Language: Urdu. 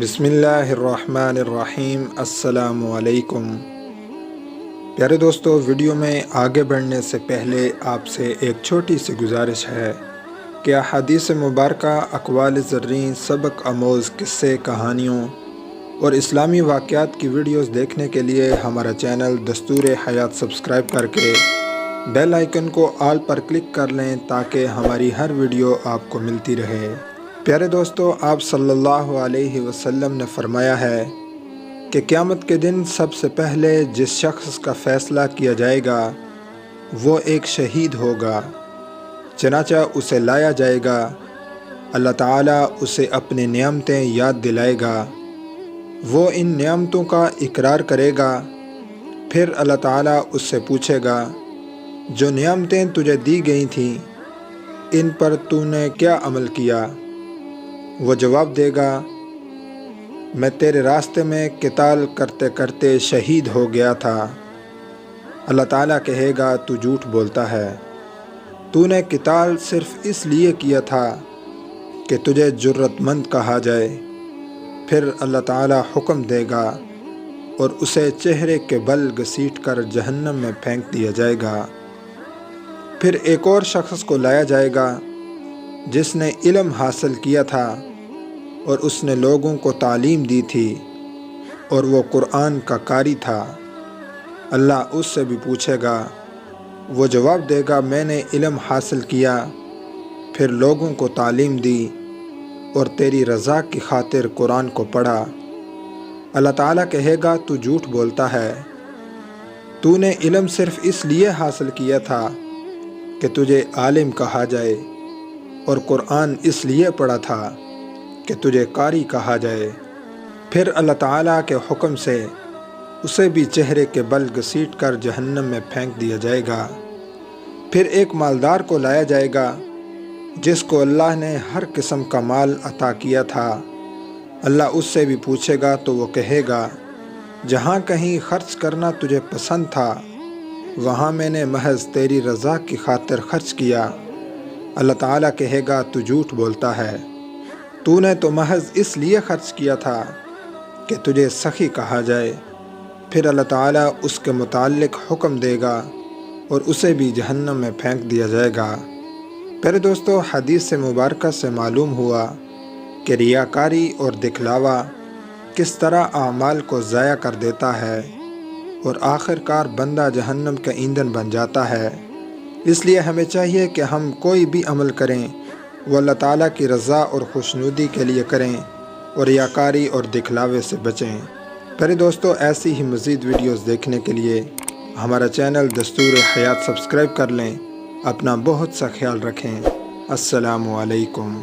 بسم اللہ الرحمن الرحیم۔ السلام علیکم پیارے دوستو، ویڈیو میں آگے بڑھنے سے پہلے آپ سے ایک چھوٹی سی گزارش ہے کہ احادیث مبارکہ، اقوال زرین، سبق آموز قصے، کہانیوں اور اسلامی واقعات کی ویڈیوز دیکھنے کے لیے ہمارا چینل دستور حیات سبسکرائب کر کے بیل آئیکن کو آل پر کلک کر لیں تاکہ ہماری ہر ویڈیو آپ کو ملتی رہے۔ پیارے دوستو، آپ صلی اللہ علیہ وسلم نے فرمایا ہے کہ قیامت کے دن سب سے پہلے جس شخص کا فیصلہ کیا جائے گا وہ ایک شہید ہوگا، چنانچہ اسے لایا جائے گا، اللہ تعالیٰ اسے اپنی نعمتیں یاد دلائے گا، وہ ان نعمتوں کا اقرار کرے گا، پھر اللہ تعالیٰ اس سے پوچھے گا جو نعمتیں تجھے دی گئی تھیں ان پر تو نے کیا عمل کیا؟ وہ جواب دے گا میں تیرے راستے میں قتال کرتے کرتے شہید ہو گیا تھا۔ اللہ تعالیٰ کہے گا تو جھوٹ بولتا ہے، تو نے قتال صرف اس لیے کیا تھا کہ تجھے جرت مند کہا جائے۔ پھر اللہ تعالیٰ حکم دے گا اور اسے چہرے کے بل گھسیٹ کر جہنم میں پھینک دیا جائے گا۔ پھر ایک اور شخص کو لایا جائے گا جس نے علم حاصل کیا تھا اور اس نے لوگوں کو تعلیم دی تھی اور وہ قرآن کا قاری تھا۔ اللہ اس سے بھی پوچھے گا، وہ جواب دے گا میں نے علم حاصل کیا، پھر لوگوں کو تعلیم دی اور تیری رضا کی خاطر قرآن کو پڑھا۔ اللہ تعالیٰ کہے گا تو جھوٹ بولتا ہے، تو نے علم صرف اس لیے حاصل کیا تھا کہ تجھے عالم کہا جائے اور قرآن اس لیے پڑھا تھا کہ تجھے قاری کہا جائے۔ پھر اللہ تعالیٰ کے حکم سے اسے بھی چہرے کے بل گھسیٹ کر جہنم میں پھینک دیا جائے گا۔ پھر ایک مالدار کو لایا جائے گا جس کو اللہ نے ہر قسم کا مال عطا کیا تھا۔ اللہ اس سے بھی پوچھے گا تو وہ کہے گا جہاں کہیں خرچ کرنا تجھے پسند تھا وہاں میں نے محض تیری رضا کی خاطر خرچ کیا۔ اللہ تعالیٰ کہے گا تو جھوٹ بولتا ہے، تو نے تو محض اس لیے خرچ کیا تھا کہ تجھے سخی کہا جائے۔ پھر اللہ تعالیٰ اس کے متعلق حکم دے گا اور اسے بھی جہنم میں پھینک دیا جائے گا۔ پیارے دوستو، حدیث مبارکہ سے معلوم ہوا کہ ریاکاری اور دکھلاوا کس طرح اعمال کو ضائع کر دیتا ہے اور آخر کار بندہ جہنم کا ایندھن بن جاتا ہے۔ اس لیے ہمیں چاہیے کہ ہم کوئی بھی عمل کریں وہ اللہ تعالیٰ کی رضا اور خوشنودی کے لیے کریں اور ریاکاری اور دکھلاوے سے بچیں۔ پیارے دوستو، ایسی ہی مزید ویڈیوز دیکھنے کے لیے ہمارا چینل دستور حیات سبسکرائب کر لیں۔ اپنا بہت سا خیال رکھیں۔ السلام علیکم۔